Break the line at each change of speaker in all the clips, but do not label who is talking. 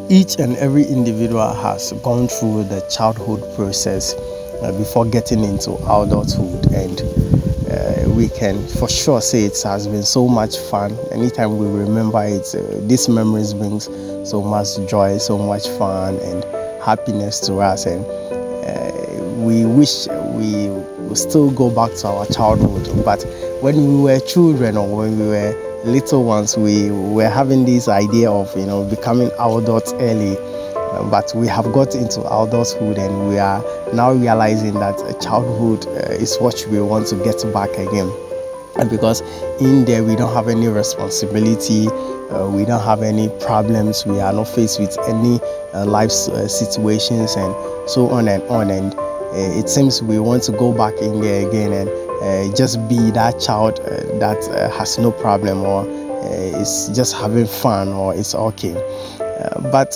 each and every individual has gone through the childhood process before getting into adulthood, and we can for sure say it has been so much fun. Anytime we remember it, these memories brings so much joy, so much fun and happiness to us, and we wish we would still go back to our childhood. But when we were children, or when we were little ones, we were having this idea of becoming adults early, but we have got into adulthood and we are now realizing that childhood is what we want to get back again. And because in there we don't have any responsibility, we don't have any problems, we are not faced with any life situations and so on and on, and it seems we want to go back in there again and just be that child that has no problem, or is just having fun, or it's okay. But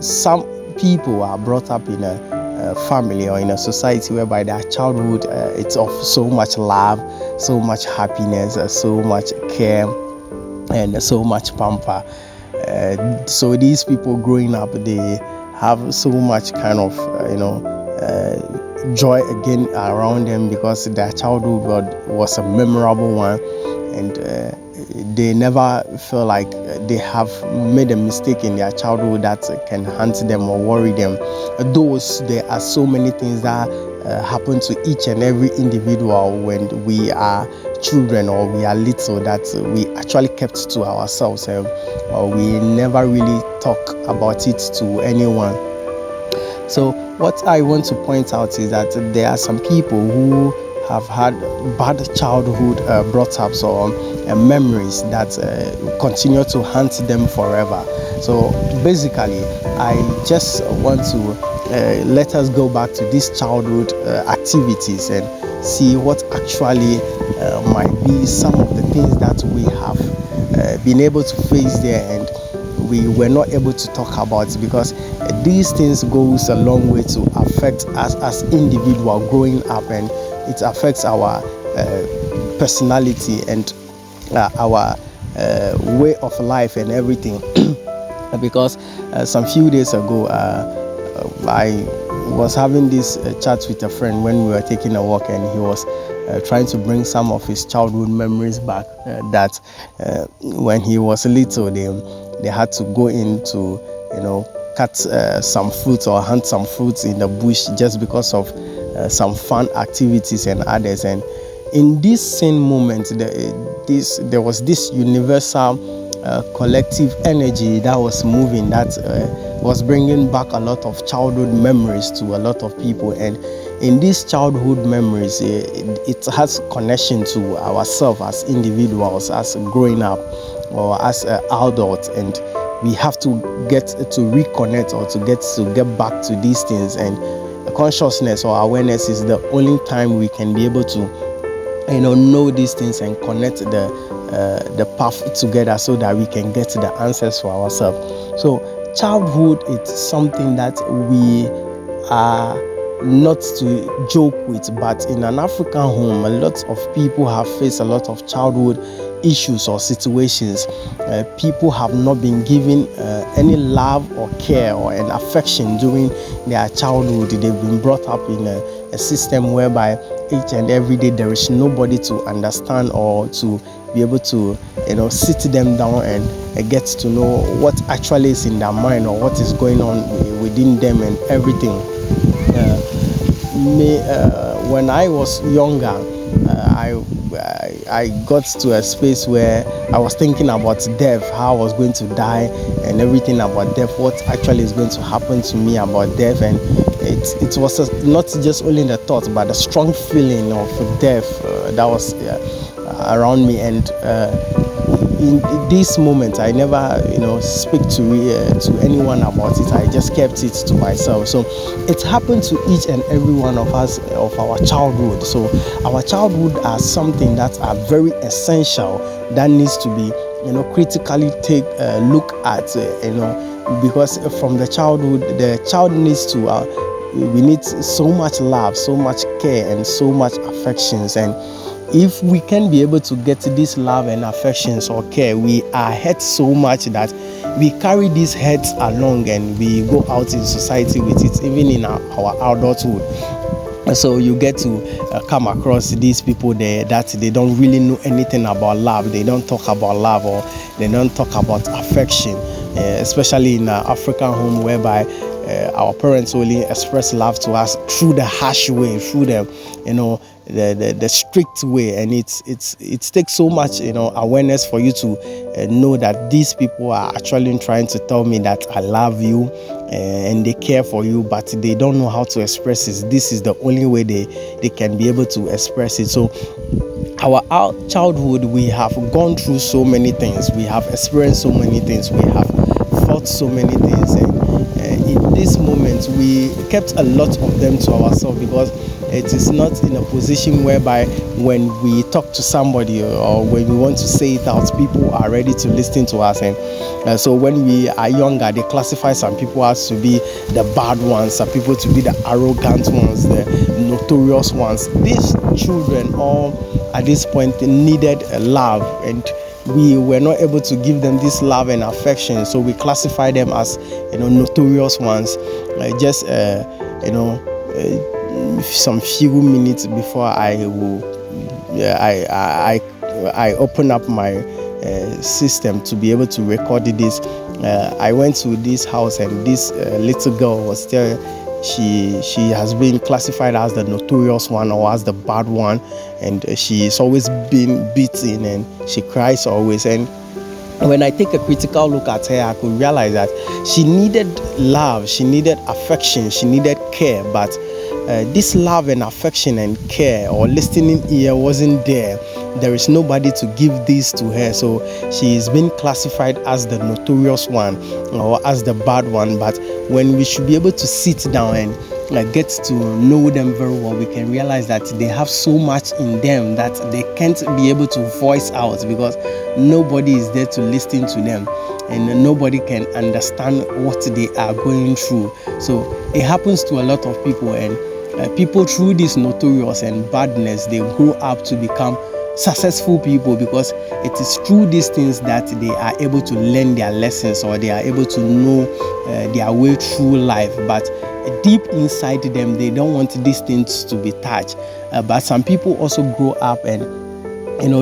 some people are brought up in a family or in a society whereby their childhood it's of so much love, so much happiness, so much care, and so much pamper. So these people growing up, they have so much kind of joy again around them, because their childhood was a memorable one, and they never feel like they have made a mistake in their childhood that can haunt them or worry them. Those there are so many things that happen to each and every individual when we are children or we are little, that we actually kept to ourselves, or we never really talk about it to anyone. So what I want to point out is that there are some people who have had bad childhood brought-ups or memories that continue to haunt them forever. So basically, I just want to let us go back to these childhood activities and see what actually might be some of the things that we have been able to face there and we were not able to talk about, because these things goes a long way to affect us as individual growing up, and it affects our personality and our way of life and everything. Because some few days ago I was having this chat with a friend when we were taking a walk, and he was trying to bring some of his childhood memories back, that when he was little, they had to go into cut some fruits or hunt some fruits in the bush just because of some fun activities and others. And in this same moment, there was this universal collective energy that was moving, that was bringing back a lot of childhood memories to a lot of people. And in these childhood memories, it has connection to ourselves as individuals, as growing up or as adults, and we have to get to reconnect or to get back to these things. And consciousness or awareness is the only time we can be able to know these things and connect the path together, so that we can get the answers for ourselves. So childhood, it's something that we are not to joke with, but in an African home, a lot of people have faced a lot of childhood issues or situations. People have not been given any love or care or an affection during their childhood. They've been brought up in a system whereby each and every day there is nobody to understand or to be able to sit them down and get to know what actually is in their mind or what is going on within them and everything. When I was younger, I got to a space where I was thinking about death, how I was going to die and everything about death, what actually is going to happen to me about death. And it was not just only the thought, but the strong feeling of death that was around me. And in this moment, I never speak to anyone about it. I just kept it to myself. So it happened to each and every one of us of our childhood. So our childhood are something that are very essential, that needs to be critically take a look at, because from the childhood, the child needs to we need so much love, so much care, and so much affections. And if we can be able to get this love and affections or care, we are hurt so much that we carry these heads along and we go out in society with it, even in our adulthood. So you get to come across these people there that they don't really know anything about love. They don't talk about love, or they don't talk about affection, especially in an African home whereby our parents only express love to us through the harsh way, through the strict way. And it takes so much awareness for you to know that these people are actually trying to tell me that I love you and they care for you, but they don't know how to express it. This is the only way they can be able to express it. So our childhood, we have gone through so many things, we have experienced so many things, we have fought so many things, and in this moment we kept a lot of them to ourselves, because it is not in a position whereby when we talk to somebody or when we want to say it out, people are ready to listen to us. And so when we are younger, they classify some people as to be the bad ones, some people to be the arrogant ones, the notorious ones. These children all at this point needed love, and we were not able to give them this love and affection, so we classify them as notorious ones. Some few minutes before I open up my system to be able to record this, I went to this house, and this little girl was there. She has been classified as the notorious one, or as the bad one, and she's always been beaten, and she cries always. And when I take a critical look at her, I could realize that she needed love, she needed affection, she needed care, but this love and affection and care or listening ear wasn't there. There is nobody to give this to her, so she is being classified as the notorious one or as the bad one. But when we should be able to sit down and get to know them very well, we can realize that they have so much in them that they can't be able to voice out, because nobody is there to listen to them, and nobody can understand what they are going through. So it happens to a lot of people, and people through this notorious and badness, they grow up to become successful people, because it is through these things that they are able to learn their lessons, or they are able to know their way through life. But deep inside them, they don't want these things to be touched. But some people also grow up, and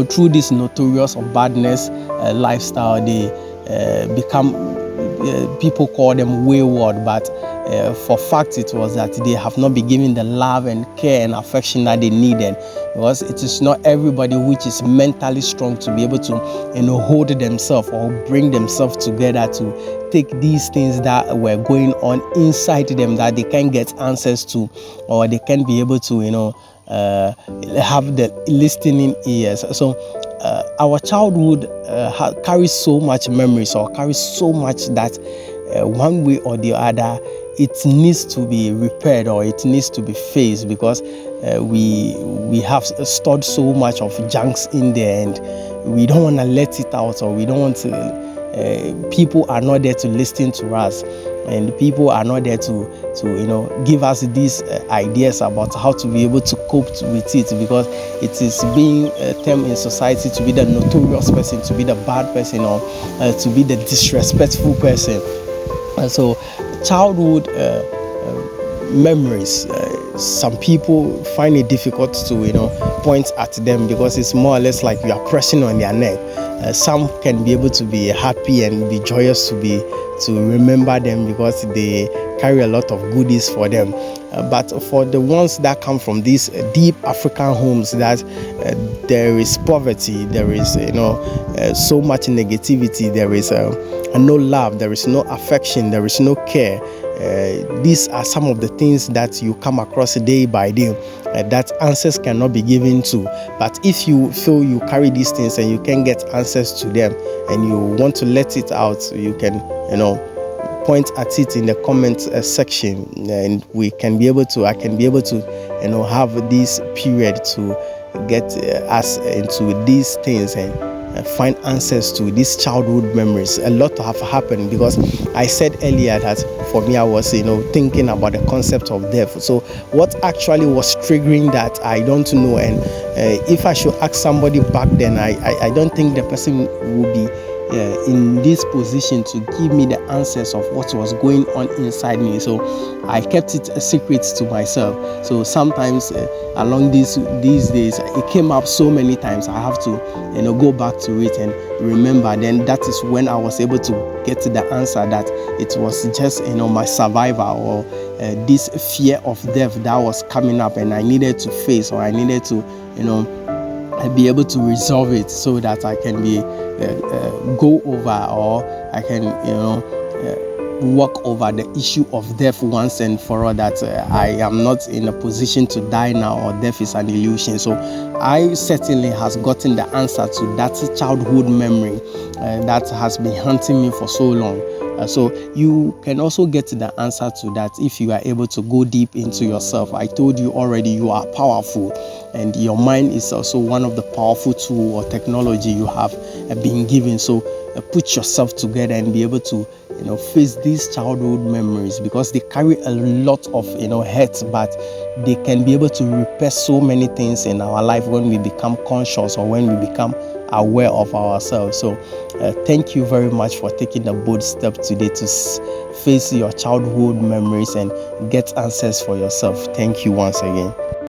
through this notorious or badness lifestyle, they become people call them wayward, but for fact it was that they have not been given the love and care and affection that they needed, because it is not everybody which is mentally strong to be able to hold themselves or bring themselves together to take these things that were going on inside them that they can get answers to, or they can be able to have the listening ears. So our childhood carries so much memories, or carries so much that one way or the other it needs to be repaired, or it needs to be faced, because we have stored so much of junks in there, and we don't want to let it out, or we don't want to people are not there to listen to us, and people are not there to give us these ideas about how to be able to cope with it, because it is being termed in society to be the notorious person, to be the bad person, or to be the disrespectful person. So childhood memories, some people find it difficult to point at them, because it's more or less like you are pressing on their neck. Some can be able to be happy and be joyous to remember them, because they carry a lot of goodies for them. But for the ones that come from these deep African homes, that there is poverty, there is so much negativity, there is no love, there is no affection, there is no care. These are some of the things that you come across day by day that answers cannot be given to. But if you feel you carry these things and you can get answers to them, and you want to let it out, you can point at it in the comment section, and I can be able to have this period to get us into these things and find answers to these childhood memories. A lot have happened, because I said earlier that for me I was thinking about the concept of death. So what actually was triggering that, I don't know, and if I should ask somebody back then, I don't think the person would be in this position to give me the answers of what was going on inside me. So I kept it a secret to myself. So sometimes along these days, it came up so many times. I have to go back to it and remember. Then that is when I was able to get to the answer that it was just my survival, or this fear of death that was coming up, and I needed to face, or I needed to be able to resolve it, so that I can be go over, or I can walk over the issue of death once and for all, that I am not in a position to die now, or death is an illusion. So I certainly has gotten the answer to that childhood memory that has been haunting me for so long. So you can also get the answer to that if you are able to go deep into yourself. I told you already, you are powerful, and your mind is also one of the powerful tool or technology you have been given. So put yourself together and be able to face these childhood memories, because they carry a lot of hurt, but they can be able to repair so many things in our life when we become conscious, or when we become aware of ourselves. So thank you very much for taking the bold step today to face your childhood memories and get answers for yourself. Thank you once again.